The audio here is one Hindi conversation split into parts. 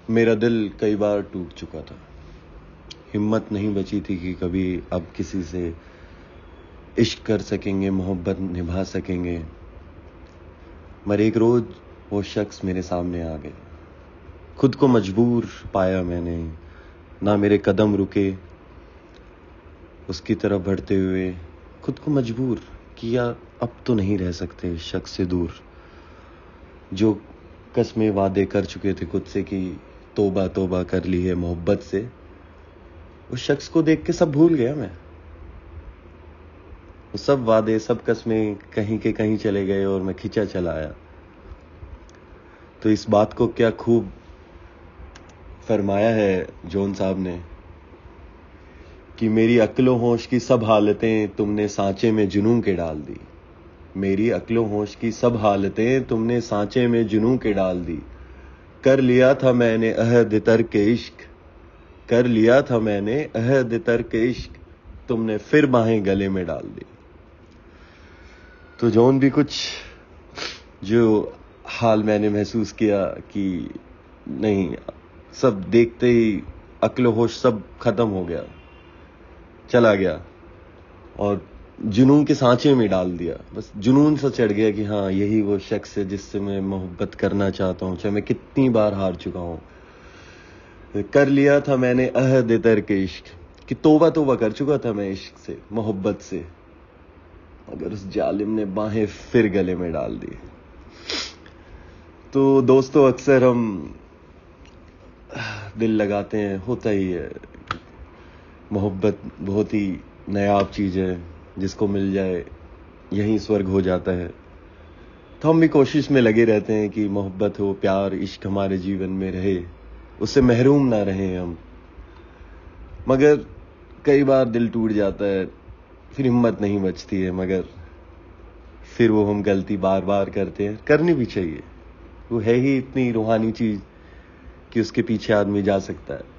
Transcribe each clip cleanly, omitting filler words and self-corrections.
मेरा दिल कई बार टूट चुका था। हिम्मत नहीं बची थी कि कभी अब किसी से इश्क कर सकेंगे, मोहब्बत निभा सकेंगे। मगर एक रोज वो शख्स मेरे सामने आ गया। खुद को मजबूर पाया मैंने, ना मेरे कदम रुके उसकी तरफ बढ़ते हुए। खुद को मजबूर किया, अब तो नहीं रह सकते इस शख्स से दूर। जो कस्में वादे कर चुके थे खुद से कि तौबा तौबा कर ली है मोहब्बत से, उस शख्स को देख के सब भूल गया मैं। वो सब वादे, सब कस्में कहीं के कहीं चले गए और मैं खिंचा चला आया। तो इस बात को क्या खूब फरमाया है जॉन साहब ने कि मेरी अक्लो होश की सब हालतें तुमने सांचे में जुनून के डाल दी। मेरी अक्लो होश की सब हालतें तुमने सांचे में जुनून के डाल दी। कर लिया था मैंने अहद तर्क इश्क, कर लिया था मैंने अहद तर्क इश्क, तुमने फिर बाहें गले में डाल दी। तो जॉन भी कुछ जो हाल मैंने महसूस किया कि नहीं, सब देखते ही अक्ल होश सब खत्म हो गया, चला गया और जुनून के सांचे में डाल दिया। बस जुनून सा चढ़ गया कि हाँ, यही वो शख्स है जिससे मैं मोहब्बत करना चाहता हूँ, चाहे मैं कितनी बार हार चुका हूँ। कर लिया था मैंने अहद तर्क इश्क, कि तौबा तौबा कर चुका था मैं इश्क से, मोहब्बत से, मगर उस जालिम ने बाहें फिर गले में डाल दी। तो दोस्तों, अक्सर हम दिल लगाते हैं, होता ही है। मोहब्बत बहुत ही नायाब चीज़ है, जिसको मिल जाए यहीं स्वर्ग हो जाता है। तो हम भी कोशिश में लगे रहते हैं कि मोहब्बत हो, प्यार, इश्क हमारे जीवन में रहे, उससे महरूम ना रहें हम। मगर कई बार दिल टूट जाता है, फिर हिम्मत नहीं बचती है, मगर फिर वो हम गलती बार बार करते हैं। करनी भी चाहिए, वो है ही इतनी रूहानी चीज़ कि उसके पीछे आदमी जा सकता है।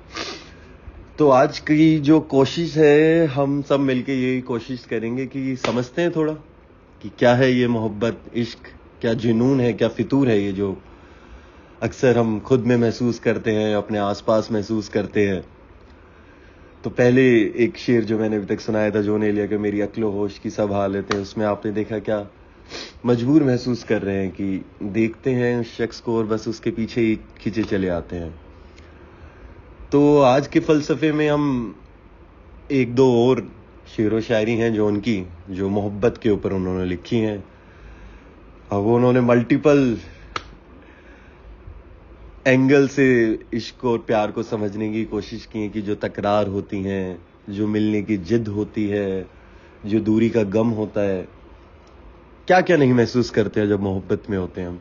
तो आज की जो कोशिश है, हम सब मिलके यही कोशिश करेंगे कि समझते हैं थोड़ा कि क्या है ये मोहब्बत, इश्क, क्या जुनून है, क्या फितूर है ये जो अक्सर हम खुद में महसूस करते हैं, अपने आसपास महसूस करते हैं। तो पहले एक शेर जो मैंने अभी तक सुनाया था जॉन एलिया का, मेरी अक्लो होश की सब हालतें, उसमें आपने देखा क्या मजबूर महसूस कर रहे हैं कि देखते हैं उस शख्स को और बस उसके पीछे ही खींचे चले आते हैं। तो आज के फलसफे में हम एक दो और शेर व शायरी हैं जो उनकी, जो मोहब्बत के ऊपर उन्होंने लिखी हैं। अब वो उन्होंने मल्टीपल एंगल से इश्क और प्यार को समझने की कोशिश की है कि जो तकरार होती हैं, जो मिलने की जिद होती है, जो दूरी का गम होता है, क्या क्या नहीं महसूस करते हैं जब मोहब्बत में होते हैं हम।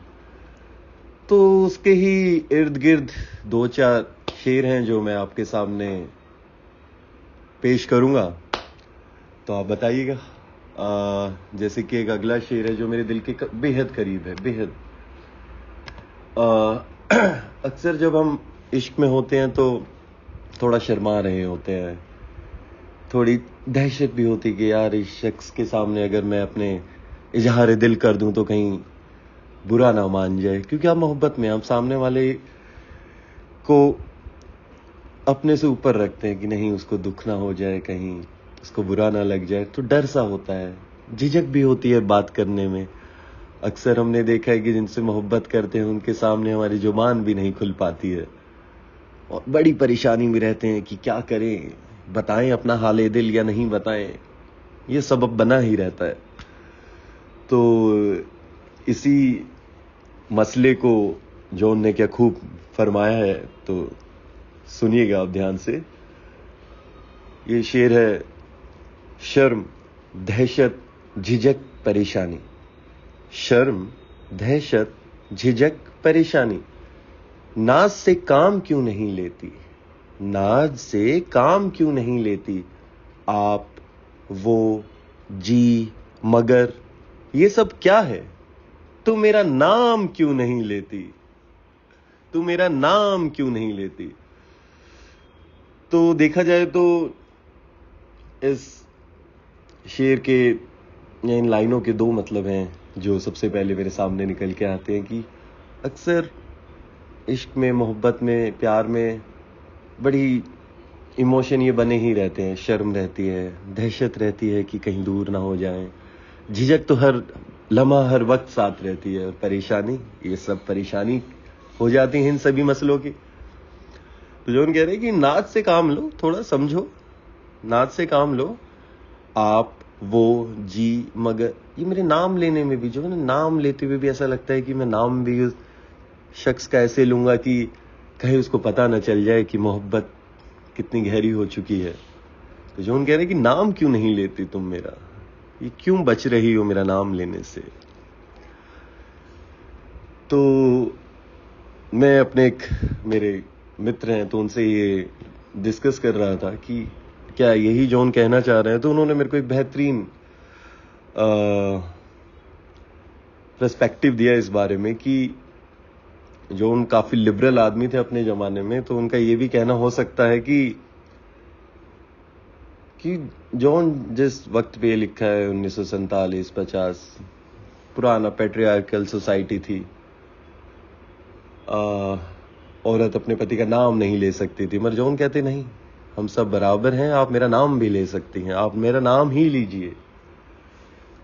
तो उसके ही इर्द गिर्द दो चार शेर हैं जो मैं आपके सामने पेश करूंगा, तो आप बताइएगा। जैसे कि एक अगला शेर है जो मेरे दिल के बेहद करीब है, बेहद। अक्सर जब हम इश्क में होते हैं तो थोड़ा शर्मा रहे होते हैं, थोड़ी दहशत भी होती कि यार इस शख्स के सामने अगर मैं अपने इजहार दिल कर दूं तो कहीं बुरा ना मान जाए, क्योंकि आप मोहब्बत में, आप सामने वाले को अपने से ऊपर रखते हैं कि नहीं उसको दुख ना हो जाए, कहीं उसको बुरा ना लग जाए। तो डर सा होता है, झिझक भी होती है बात करने में। अक्सर हमने देखा है कि जिनसे मोहब्बत करते हैं उनके सामने हमारी जुबान भी नहीं खुल पाती है और बड़ी परेशानी में रहते हैं कि क्या करें, बताएं अपना हाले दिल या नहीं बताएं, ये सबब बना ही रहता है। तो इसी मसले को जॉन ने क्या खूब फरमाया है, तो सुनिएगा आप ध्यान से। ये शेर है, शर्म, दहशत, झिझक, परेशानी। शर्म, दहशत, झिझक, परेशानी, नाज से काम क्यों नहीं लेती, नाज से काम क्यों नहीं लेती, आप, वो, जी, मगर, ये सब क्या है, तू मेरा नाम क्यों नहीं लेती, तू मेरा नाम क्यों नहीं लेती। तो देखा जाए तो इस शेर के या इन लाइनों के दो मतलब हैं जो सबसे पहले मेरे सामने निकल के आते हैं कि अक्सर इश्क में, मोहब्बत में, प्यार में बड़ी इमोशन ये बने ही रहते हैं। शर्म रहती है, दहशत रहती है कि कहीं दूर ना हो जाएं, झिझक तो हर लम्हा हर वक्त साथ रहती है, और परेशानी, ये सब परेशानी हो जाती है इन सभी मसलों की। तो जो कह रहे हैं कि नाच से काम लो, थोड़ा समझो, नाच से काम लो। आप, वो, जी, मगर, ये मेरे नाम लेने में भी जो है ना, नाम लेते हुए भी ऐसा लगता है कि मैं नाम भी उस शख्स का ऐसे लूंगा कि कहीं उसको पता न चल जाए कि मोहब्बत कितनी गहरी हो चुकी है। तो जो कह रहे हैं कि नाम क्यों नहीं लेती तुम मेरा, ये क्यों बच रही हो मेरा नाम लेने से। तो मैं अपने एक मेरे मित्र हैं तो उनसे ये डिस्कस कर रहा था कि क्या यही जॉन कहना चाह रहे हैं। तो उन्होंने मेरे को एक बेहतरीन पर्सपेक्टिव दिया इस बारे में कि जॉन काफी लिबरल आदमी थे अपने जमाने में, तो उनका ये भी कहना हो सकता है कि जॉन जिस वक्त पे लिखा है 1947-50, पुराना पेट्रियार्कल सोसाइटी थी, औरत अपने पति का नाम नहीं ले सकती थी, मगर जॉन कहते नहीं, हम सब बराबर हैं, आप मेरा नाम भी ले सकती हैं, आप मेरा नाम ही लीजिए।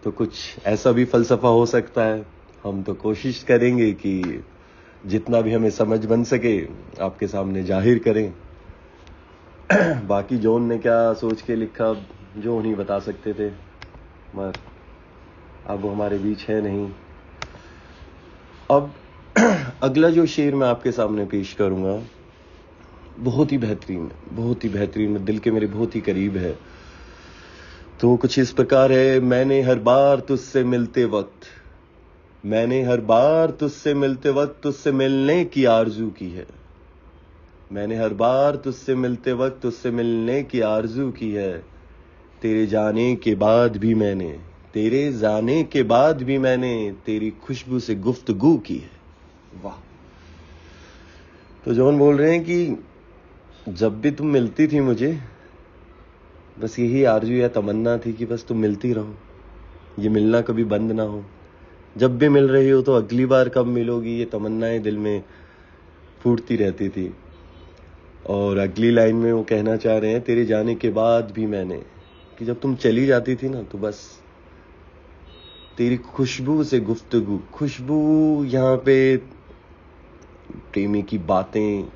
तो कुछ ऐसा भी फलसफा हो सकता है। हम तो कोशिश करेंगे कि जितना भी हमें समझ बन सके आपके सामने जाहिर करें। बाकी जॉन ने क्या सोच के लिखा जो नहीं बता सकते थे, मगर अब वो हमारे बीच है नहीं। अब अगला जो शेर मैं आपके सामने पेश करूंगा बहुत ही बेहतरीन, दिल के मेरे बहुत ही करीब है। तो कुछ इस प्रकार है। मैंने हर बार तुझसे मिलते वक्त तुझसे मिलने की आरजू की है। मैंने हर बार तुझसे मिलते वक्त तुझसे मिलने की आरजू की है। तेरे जाने के बाद भी मैंने तेरी खुशबू से गुफ्तगू की है। वाह। तो जॉन बोल रहे हैं कि जब भी तुम मिलती थी मुझे, बस यही आरजू या तमन्ना थी कि बस तुम मिलती रहो, ये मिलना कभी बंद ना हो। जब भी मिल रही हो तो अगली बार कब मिलोगी, ये तमन्नाएं दिल में फूटती रहती थी। और अगली लाइन में वो कहना चाह रहे हैं, तेरे जाने के बाद भी मैंने, कि जब तुम चली जाती थी ना तो बस तेरी खुशबू से गुफ्तगू, खुशबू यहाँ पे प्रेमी की बातें,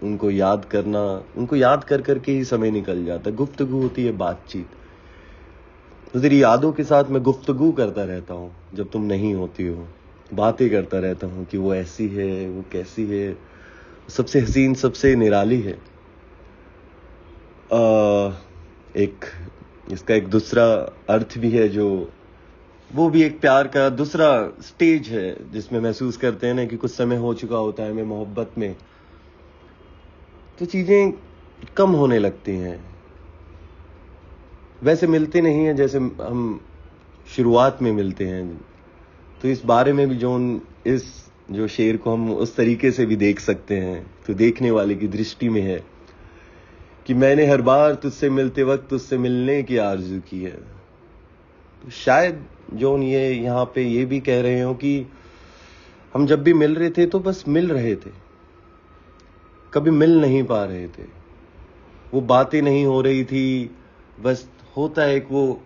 उनको याद करना, उनको याद कर करके ही समय निकल जाता। गुफ्तगू होती है बातचीत। तो तेरी यादों के साथ मैं गुफ्तगू करता रहता हूँ जब तुम नहीं होती हो, बातें करता रहता हूँ कि वो ऐसी है, वो कैसी है, सबसे हसीन, सबसे निराली है। एक इसका एक दूसरा अर्थ भी है, जो वो भी एक प्यार का दूसरा स्टेज है जिसमें महसूस करते हैं ना कि कुछ समय हो चुका होता है हमें मोहब्बत में, तो चीजें कम होने लगती हैं, वैसे मिलते नहीं हैं जैसे हम शुरुआत में मिलते हैं। तो इस बारे में भी इस जो शेर को हम उस तरीके से भी देख सकते हैं, तो देखने वाले की दृष्टि में है कि मैंने हर बार तुझसे मिलते वक्त तुझसे मिलने की आरजू की है। तो शायद जॉन ये यहाँ पे ये भी कह रहे हो कि हम जब भी मिल रहे थे तो बस मिल रहे थे, कभी मिल नहीं पा रहे थे, वो बातें नहीं हो रही थी। बस होता है एक वो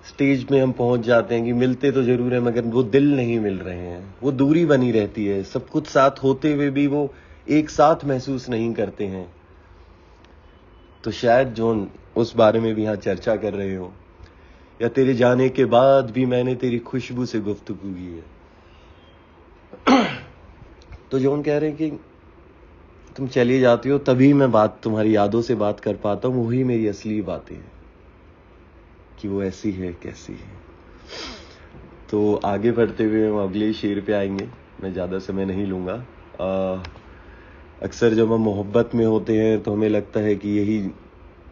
स्टेज में हम पहुंच जाते हैं कि मिलते तो जरूर है मगर वो दिल नहीं मिल रहे हैं, वो दूरी बनी रहती है, सब कुछ साथ होते हुए भी वो एक साथ महसूस नहीं करते हैं। तो शायद जॉन उस बारे में भी यहाँ चर्चा कर रहे हो, या तेरे जाने के बाद भी मैंने तेरी खुशबू से गुफ्तगू की है। तो जॉन कह रहे हैं कि तुम चली जाती हो तभी मैं तुम्हारी यादों से बात कर पाता हूं, वही मेरी असली बातें हैं कि वो ऐसी है कैसी है। तो आगे बढ़ते हुए हम अगले शेर पे आएंगे, मैं ज्यादा समय नहीं लूंगा। अक्सर जब हम मोहब्बत में होते हैं तो हमें लगता है कि यही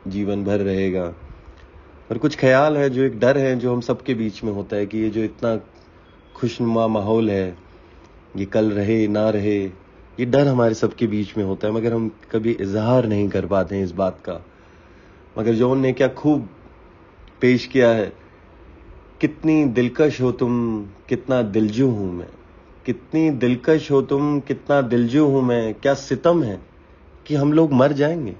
जीवन भर रहेगा, और कुछ ख्याल है, जो एक डर है जो हम सबके बीच में होता है कि ये जो इतना खुशनुमा माहौल है ये कल रहे ना रहे, ये डर हमारे सबके बीच में होता है, मगर हम कभी इजहार नहीं कर पाते हैं इस बात का। मगर जॉन ने क्या खूब पेश किया है, कितनी दिलकश हो तुम, कितना दिलजू हूं मैं, कितनी दिलकश हो तुम, कितना दिलजू हूं मैं, क्या सितम है कि हम लोग मर जाएंगे।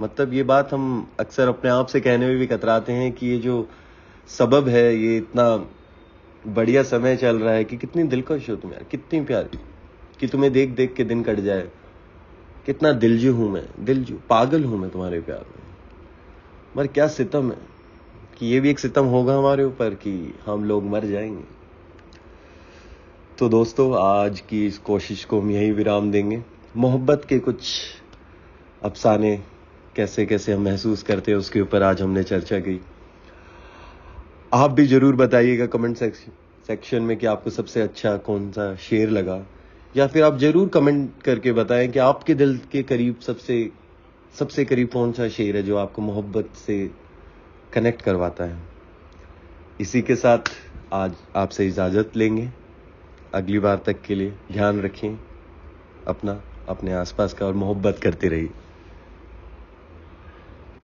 मतलब ये बात हम अक्सर अपने आप से कहने में भी कतराते हैं कि ये जो सबब है, ये इतना बढ़िया समय चल रहा है कि कितनी दिलकश हो तुम यार, कितनी प्यारी, कि तुम्हें देख देख के दिन कट जाए। कितना दिलजू हूं मैं, दिलजू पागल हूं मैं तुम्हारे प्यार में। मगर क्या सितम है कि ये भी एक सितम होगा हमारे ऊपर कि हम लोग मर जाएंगे। तो दोस्तों, आज की इस कोशिश को हम यहीं विराम देंगे। मोहब्बत के कुछ अफसाने कैसे कैसे हम महसूस करते हैं, उसके ऊपर आज हमने चर्चा की। आप भी जरूर बताइएगा कमेंट सेक्शन में कि आपको सबसे अच्छा कौन सा शेर लगा, या फिर आप जरूर कमेंट करके बताएं कि आपके दिल के करीब सबसे करीब कौन सा शेर है जो आपको मोहब्बत से कनेक्ट करवाता है। इसी के साथ आज आपसे इजाजत लेंगे। अगली बार तक के लिए ध्यान रखें अपना, अपने आसपास का, और मोहब्बत करते रहिए।